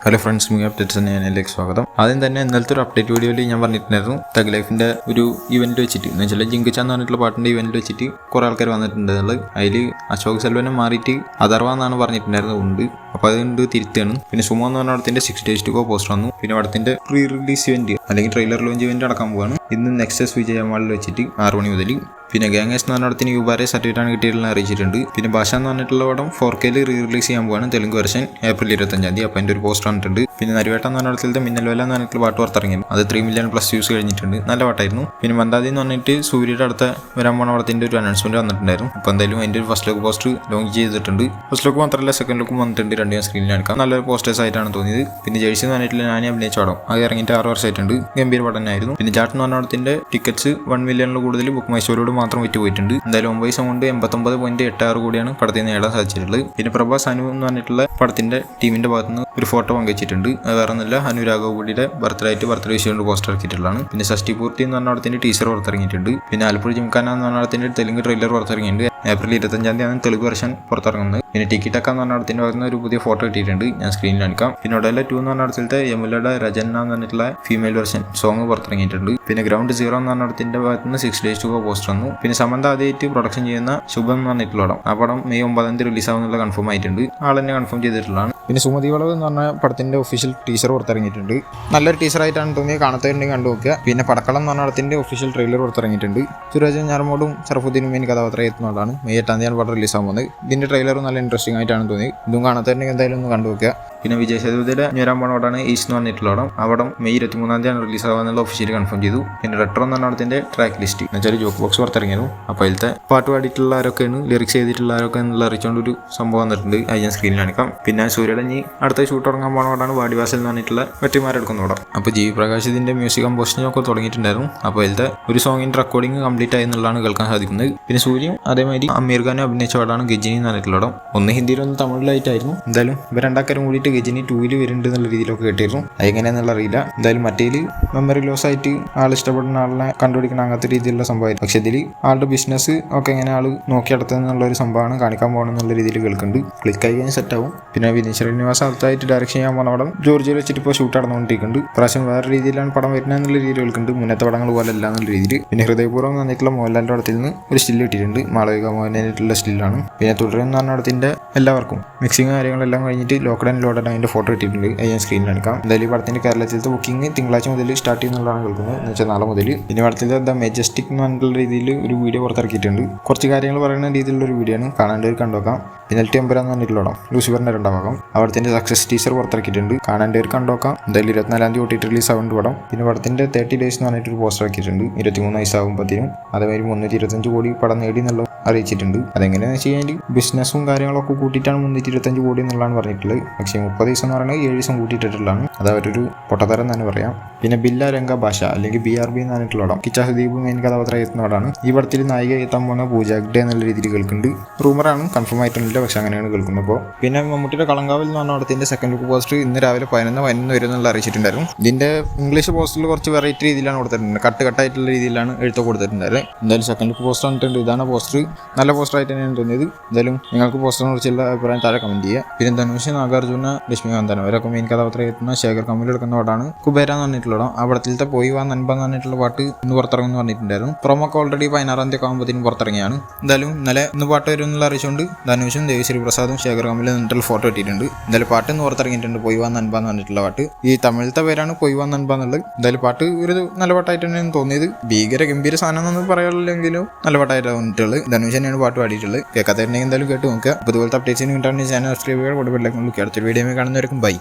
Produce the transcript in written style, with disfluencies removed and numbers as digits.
Hello friends, me updates ചാനലിലേക്ക് സ്വാഗതം. ആദ്യം തന്നെ ഇന്നലത്തെ ഒരു അപ്ഡേറ്റ് വീഡിയോയിൽ ഞാൻ പറഞ്ഞിട്ടുണ്ടായിരുന്നു തഗ് ലൈഫിന്റെ ഒരു ഇവന്റ് വെച്ചിട്ട് എന്ന് വെച്ചാൽ ജിങ്കിച്ചാന്ന് പറഞ്ഞിട്ടുള്ള പാട്ടിന്റെ ഇവന്റ് വെച്ചിട്ട് കുറെ ആൾക്കാർ വന്നിട്ടുണ്ട്. അതിൽ അശോക് സെൽവനെ മാറിയിട്ട് അഥർവ എന്നാണ് പറഞ്ഞിട്ടുണ്ടായിരുന്നത് ഉണ്ട്. അപ്പോൾ അതുകൊണ്ട് തിരുത്താണ്. പിന്നെ സുമോ എന്ന് പറഞ്ഞ പടത്തിന്റെ 6 days to go പോസ്റ്റർ വന്നു. പിന്നെ പടത്തിന്റെ പ്രീ റിലീസ് ഇവന്റ് അല്ലെങ്കിൽ ട്രെയിലർ ലോഞ്ച് ഇവന്റ് അടക്കാൻ പോവാണ് ഇന്ന് നെക്സസ് വിജയ മാളിൽ വെച്ചിട്ട് 6 മണി മുതൽ. പിന്നെ ഗാംഗേഴ്സ് എന്ന് പറഞ്ഞ പടത്തിന് യുബാരെ സർട്ടിഫിക്കറ്റാണ് കിട്ടിയിട്ടുള്ള അറിയിച്ചിട്ടുണ്ട്. പിന്നെ ഭാഷ എന്ന് പറഞ്ഞിട്ടുള്ള പടം 4K റീ റിലീസ് ചെയ്യാൻ പോവാണ്, തെലുങ്ക് വെർഷൻ ഏപ്രിൽ 25. അപ്പോൾ അതിൻ്റെ ഒരു പോസ്റ്റർ വന്നിട്ടുണ്ട്. പിന്നെ നരിവേട്ട എന്ന് പറഞ്ഞ പടത്തിലത്തെ മിന്നൽ വേല എന്ന് പറഞ്ഞിട്ടുള്ള പാട്ട് പുറത്തിറങ്ങിയത് അത് 3 million+ വ്യൂസ് കഴിഞ്ഞിട്ടുണ്ട്. നല്ല പാട്ടായിരുന്നു. പിന്നെ മന്ദാദി എന്ന് പറഞ്ഞിട്ട് സൂര്യയുടെ അടുത്ത വരാൻ പോണ പടത്തിന്റെ ഒരു അനൗൺസ്മെന്റ് വന്നിട്ടുണ്ടായിരുന്നു. അപ്പോൾ എന്തായാലും അതിന്റെ ഒരു ഫസ്റ്റ് ലുക്ക് പോസ്റ്റർ ലോഞ്ച് ചെയ്തിട്ടുണ്ട്. ഫസ്റ്റ് ലുക്ക് മാത്രമല്ല സെക്കൻഡ് ലുക്കും വന്നിട്ടുണ്ട്. രണ്ടും സ്ക്രീനിൽ എടുക്കാം. നല്ലൊരു പോസ്റ്റേഴ്സ് ആയിട്ടാണ് തോന്നിയത്. പിന്നെ ജേഴ്സി എന്ന് പറഞ്ഞിട്ടുള്ള ഞാൻ അഭിനയിച്ച പടം അത് ഇറങ്ങിയിട്ട് 6 വർഷമായിട്ടുണ്ട്. ഗംഭീര പടം തന്നെയായിരുന്നു. പിന്നെ ജാട്ട് എന്ന് പറഞ്ഞ പടത്തിന്റെ ടിക്കറ്റ്സ് 1 million കൂടുതൽ ബുക്ക് മൈസൂരോട് മാത്രം വിറ്റ് പോയിട്ടുണ്ട്. എന്തായാലും 9 ദിവസം കൊണ്ട് 89.86 കോടിയാണ് പടത്തിൽ നിന്ന് നേടാൻ സാധിച്ചിട്ടുള്ളത്. പിന്നെ പ്രഭാസ് അനു എന്ന് പറഞ്ഞിട്ടുള്ള പടത്തിന്റെ ടീമിന്റെ ഭാഗത്തുനിന്ന് ഒരു ഫോട്ടോ പങ്കുവച്ചിട്ടുണ്ട്. അത് വേറെ ഒന്നുമില്ല, അനു രാഘവ്പൂടിയുടെ ബർത്ത്ഡേ വിഷയമുണ്ട് പോസ്റ്റർ ഇറക്കിയിട്ടുള്ളതാണ്. പിന്നെ ഷഷ്ടി പൂർത്തി എന്ന് പറഞ്ഞ പടത്തിന്റെ ടീസർ പുറത്തിറങ്ങിയിട്ടുണ്ട്. പിന്നെ ആലപ്പുഴ ജിംഖാന എന്ന് പറഞ്ഞ പടത്തിന്റെ തെലുങ്ക് ട്രെയിലർ പുറത്തിറങ്ങിയിട്ടുണ്ട്. ഏപ്രിൽ 25 തെലുങ്ക് വെർഷൻ പുറത്തിറങ്ങുന്നത്. പിന്നെ ടിക്കറ്റ് ഒക്കെ എന്ന് പറഞ്ഞ പടത്തിന്റെ ഭാഗത്തുനിന്ന് ഒരു പുതിയ ഫോട്ടോ കിട്ടിയിട്ടുണ്ട്, ഞാൻ സ്ക്രീനിൽ കാണിക്കാം. പിന്നെ ഒഡേല 2 എന്ന് പറഞ്ഞ പടത്തിലത്തെ യമുലയുടെ രജന്ന എന്ന് പറഞ്ഞിട്ടുള്ള ഫീമെയിൽ വെർഷൻ സോങ് പുറത്തിറങ്ങിയിട്ടുണ്ട്. പിന്നെ ഗ്രൗണ്ട് 0 എന്ന് പറഞ്ഞ പടത്തിന്റെ ഭാഗത്തുനിന്ന് 6 days to go പോസ്റ്റർ വന്നു. പിന്നെ സമന്ത ആദ്യമായിട്ട് പ്രൊഡക്ഷൻ ചെയ്യുന്ന ശുഭം എന്ന് പറഞ്ഞിട്ടുള്ള പടം ആ പടം May 9 റിലീസ് ആവുന്നുള്ള കൺഫേം ആയിട്ടുണ്ട്. ആൾ തന്നെ കൺഫേം ചെയ്തിട്ടുള്ളതാണ്. പിന്നെ സുമതി വളവ് എന്ന് പറഞ്ഞ പടത്തിന്റെ ഒഫീഷ്യൽ ടീസർ പുറത്തിറങ്ങിയിട്ടുണ്ട്. നല്ലൊരു ടീസർ ആയിട്ടാണ് തോന്നിയത്, കാണാത്തവരുണ്ടെങ്കിൽ കണ്ടു നോക്കുക. പിന്നെ പടക്കളം എന്ന് പറഞ്ഞ പടത്തിന്റെ ഒഫീഷ്യൽ ട്രെയിലർ പുറത്തിറങ്ങിയിട്ടുണ്ട്. സുരാജ് ഞാർമോടും ഷറഫുദ്ദീനും മെയിൻ കഥാപാത്രം എത്തുന്നതാണ്. May 8 പടം റിലീസ് ആവുന്നത്. ഇതിന്റെ ട്രെയിലർ നല്ല ഇൻട്രസ്റ്റിംഗ് ആയിട്ടാണ് തോന്നിയത്. ഇതും കാണാത്തവരുണ്ടെങ്കിൽ എന്തായാലും ഒന്ന് കണ്ടു നോക്കുക. പിന്നെ വിജയ് സേതുപതിയുടെ ഞൊരാൻ പോണ പടമാണ് ഈസ് എന്ന് പറഞ്ഞിട്ടുള്ള പടം. ആ പടം May 23 റിലീസ് ആവാന്നുള്ള ഒഫീഷ്യലി കൺഫേം ചെയ്തു. പിന്നെ റെട്രോ എന്ന് പറഞ്ഞ പടത്തിന്റെ ട്രാക്ക് ലിസ്റ്റ് എന്ന് വെച്ചാൽ ജോക്ക് ബോക്സ് പുറത്തിറങ്ങിയിരുന്നു. അപ്പോൾ അതിലത്തെ പാട്ട് പാടിയിട്ടുള്ള ആരൊക്കെയാണ്, ലിറിക്സ് ചെയ്തിട്ടുള്ള ആരൊക്കെ എന്നുള്ള അറിയിച്ചുകൊണ്ട് ഒരു സംഭവം വന്നിട്ടുണ്ട്. അത് ഞാൻ സ്ക്രീനിൽ കാണിക്കാം. പിന്നെ സൂര്യടഞ്ഞി അടുത്ത ഷൂട്ട് തുടങ്ങാൻ പോണ പടമാണ് വാടിവാസൽ എന്ന് പറഞ്ഞിട്ടുള്ള വെട്ടിമാരെടുക്കുന്ന പടം. അപ്പോൾ ജി പ്രകാശ് ഇതിന്റെ മ്യൂസിക് കമ്പോസിഷനും ഒക്കെ തുടങ്ങിയിട്ടുണ്ടായിരുന്നു. അപ്പോൾ അതിലത്തെ ഒരു സോങ്ങിന്റെ റെക്കോർഡിംഗ് കംപ്ലീറ്റ് ആയി എന്നുള്ളതാണ് കേൾക്കാൻ സാധിക്കുന്നത്. പിന്നെ സൂര്യയും അതേമാതിരി അമീർ ഖാനും അഭിനയിച്ച പടമാണ് ഗജിനി എന്ന് പറഞ്ഞിട്ടുള്ള പടം. ഒന്ന് ഹിന്ദിയിലും ഒന്ന് തമിഴിലായിട്ടായിരുന്നു. എന്തായാലും ഇവർ രണ്ടാക്കാരും കൂടിയിട്ട് ഗജിനി 2 വരുന്നുണ്ട് എന്നുള്ള രീതിയിലൊക്കെ കേട്ടിരുന്നു. അതെങ്ങനെയാണെന്നുള്ള അറിയില്ല. എന്തായാലും മറ്റേല് മെമ്മറി ലോസ് ആയിട്ട് ആൾ ഇഷ്ടപ്പെടുന്ന ആളിനെ കണ്ടുപിടിക്കണം അങ്ങനത്തെ രീതിയിലുള്ള സംഭവമായിരുന്നു. പക്ഷെ ഇതിൽ ആളുടെ ബിസിനസ് ഒക്കെ എങ്ങനെ ആൾ നോക്കിയെടുത്തുന്നുള്ള ഒരു സംഭവമാണ് കാണിക്കാൻ പോകണം എന്നുള്ള രീതിയിൽ കേൾക്കുന്നുണ്ട്. ക്ലിക്ക് ആയി കഴിഞ്ഞാൽ സെറ്റ് ആവും. പിന്നെ വിനീത് ശ്രീനിവാസ് അടുത്തായിട്ട് ഡയറക്ഷൻ ചെയ്യാൻ പോകുന്ന പടം ജോർജിയിൽ വെച്ചിട്ട് ഇപ്പോൾ ഷൂട്ട് നടന്നുകൊണ്ടിരിക്കുന്നുണ്ട്. പ്രാവശ്യം വേറെ രീതിയിലാണ് പടം വരുന്നത് എന്നുള്ള രീതിയിൽ കേൾക്കുന്നുണ്ട്. മുന്നത്തെ പടങ്ങൾ പോലെ അല്ല എന്നുള്ള രീതിയിൽ. പിന്നെ ഹൃദയപൂർവ്വം വന്നിട്ടുള്ള മോഹൻലാലിന്റെ പടത്തിൽ നിന്ന് ഒരു സ്റ്റിൽ കിട്ടിയിട്ടുണ്ട്. മാളവിക മോഹനായിട്ടുള്ള സ്റ്റില്ലാണ്. പിന്നെ തുടരുന്ന പറഞ്ഞ പടത്തിന്റെ എല്ലാവർക്കും മിക്സിങ് കാര്യങ്ങളെല്ലാം കഴിഞ്ഞിട്ട് ലോക്ക്ഡൌൺ ലോഡാണ് അതിന്റെ ഫോട്ടോ കിട്ടിയിട്ടുണ്ട്. ഞാൻ സ്ക്രീനിൽ കാണിക്കാം. എന്തായാലും ഈ പടത്തിന്റെ കേരളത്തിലത്തെ ബുക്കിംഗ് തിങ്കളാഴ്ച മുതൽ സ്റ്റാർട്ട് ചെയ്യുന്നുള്ളതാണ് കേൾക്കുന്നത്, എന്ന് വെച്ചാൽ നാളെ മുതൽ. പിന്നെ പടത്തിലെ ദ മെജസ്റ്റിക് എന്ന് പറഞ്ഞിട്ടുള്ള രീതിയിൽ ഒരു വീഡിയോ പുറത്തിറക്കിയിട്ടുണ്ട്. കുറച്ച് കാര്യങ്ങൾ പറയുന്ന രീതിയിലുള്ള ഒരു വീഡിയോ ആണ്, കാണാണ്ടവർ കണ്ടുനോക്കാം. പിന്നെ ടെമ്പറ എന്ന് പറഞ്ഞിട്ടുള്ള പടം ലൂസിഫറിന്റെ 2ാം ഭാഗം അവിടത്തിന്റെ സക്സസ് ടീസർ പുറത്തിറക്കിയിട്ടുണ്ട്, കാണാണ്ടവർ കണ്ടുനോക്കാം. എന്തായാലും 24 OTT റിലീസ് ആവുന്നുണ്ട് പടം. പിന്നെ പടത്തിന്റെ 30 days എന്ന് പറഞ്ഞിട്ട് ഒരു പോസ്റ്റർ ആക്കിയിട്ടുണ്ട്. 23 വയസ്സാകുമ്പോഴത്തേനും അതേമാതിരി 325 കോടി പടം നേടി എന്നുള്ള അറിയിച്ചിട്ടുണ്ട്. അതെങ്ങനെയാണെന്ന് വെച്ച് കഴിഞ്ഞാൽ ബിസിനസ്സും കാര്യങ്ങളൊക്കെ കൂട്ടിയിട്ടാണ് 325 കോടി എന്നുള്ളതാണ് പറഞ്ഞിട്ടുള്ളത്. പക്ഷേ 30 ദിവസം എന്ന് പറയുന്നത് 7 ദിവസം കൂട്ടിയിട്ടുള്ളതാണ്. അത് അവരൊരു പൊട്ടത്തരം തന്നെ പറയാം. പിന്നെ ബില്ല രംഗ ഭാഷ അല്ലെങ്കിൽ BRB എന്ന് പറഞ്ഞിട്ടുള്ള പടം കിച്ച സുദീപ് മെയിൻ കഥാപാത്രം എത്തുന്ന പടമാണ്. ഈ പടത്തിൽ നായിക എത്താൻ പോകുന്ന പൂജ ഹെഗ്ഡെ എന്നുള്ള രീതിയിൽ കേൾക്കുന്നുണ്ട്. റൂമറാണ്, കൺഫേം ആയിട്ടൊന്നുമില്ല, പക്ഷെ അങ്ങനെയാണ് കേൾക്കുന്നത്. അപ്പോൾ പിന്നെ മമ്മൂട്ടിയുടെ കളങ്കാവിൽ എന്ന് പറഞ്ഞ പടത്തിന്റെ സെക്കൻഡ് ലുക്ക് പോസ്റ്റർ ഇന്ന് രാവിലെ 11 വരും എന്നുള്ള അറിയിച്ചിട്ടുണ്ടായിരുന്നു. ഇതിന്റെ ഇംഗ്ലീഷ് പോസ്റ്ററിൽ കുറച്ച് വെറൈറ്റി രീതിയിലാണ് കൊടുത്തിട്ടുണ്ട്, കട്ടായിട്ടുള്ള രീതിയിലാണ് എഴുത്തൊക്കെ കൊടുത്തിട്ടുണ്ടായത്. എന്തായാലും സെക്കൻഡ് ലുക്ക് പോസ്റ്റർ വന്നിട്ടുണ്ട്. ഇതാണ് പോസ്റ്റർ, നല്ല പോസ്റ്റർ ആയിട്ട് തന്നെയാണ് തോന്നിയത്. എന്തായാലും നിങ്ങൾക്ക് പോസ്റ്ററിനെ കുറിച്ചുള്ള അഭിപ്രായം താഴെ കമന്റ് ചെയ്യുക. പിന്നെ ധനുഷ്, നാഗാർജുന, ലക്ഷ്മികാന്തൻ അവരൊക്കെ മെയിൻ കഥാപാത്രം എത്തുന്ന ശേഖർ കമ്മിൽ എടുക്കുന്ന പടമാണ് കുബേര എന്ന് പറഞ്ഞിട്ടുള്ള പടം. ആ പടത്തിലത്തെ പോയി വാ നൻപ എന്ന് പറഞ്ഞിട്ടുള്ള പാട്ട് ഇന്ന് പുറത്തിറങ്ങുമെന്ന് പറഞ്ഞിട്ടുണ്ടായിരുന്നു. പ്രൊമോക്ക് ഓൾറെഡി 16 ആകുമ്പോഴത്തേനും പുറത്തിറങ്ങിയാണ്. എന്തായാലും ഇന്ന് പാട്ട് വരും എന്നുള്ള അറിയിച്ചുകൊണ്ട് ധനുഷും ദേവിശ്രീ പ്രസാദും ശേഖർ കമ്മിൽ നിന്നിട്ടുള്ള ഫോട്ടോ ഇട്ടിട്ടുണ്ട്. എന്തായാലും പാട്ട് ഇന്ന് പുറത്തിറങ്ങിയിട്ടുണ്ട്, പോയി വാ നൻപ എന്ന് പറഞ്ഞിട്ടുള്ള പാട്ട്. ഈ തമിഴത്തെ പേരാണ് പോയി വാ നൻപ എന്നുള്ളത്. എന്തായാലും പാട്ട് ഒരു നല്ല പാട്ടായിട്ട് തന്നെയാണ് തോന്നിയത്. ഗംഭീര സാധനം എന്നൊന്നും പറയാനില്ലെങ്കിലും നല്ല പാട്ടായിട്ടാണ് തോന്നിയിട്ടുള്ളത്. ധനുഷ് തന്നെയാണ് പാട്ട് പാടിയിട്ടുള്ളത്. കേൾക്കാത്തവരുണ്ടെങ്കിൽ എന്തായാലും കേട്ട് നോക്കുക. അപ്പോൾ ഇതുപോലത്തെ അപ്ഡേറ്റ്സിന് വേണ്ടിയാണ് ചാനൽ സബ്സ്ക്രൈബ് ചെയ്യുക. അടുത്തൊരു വീഡിയോ കാണുന്നവർക്കും ബൈ.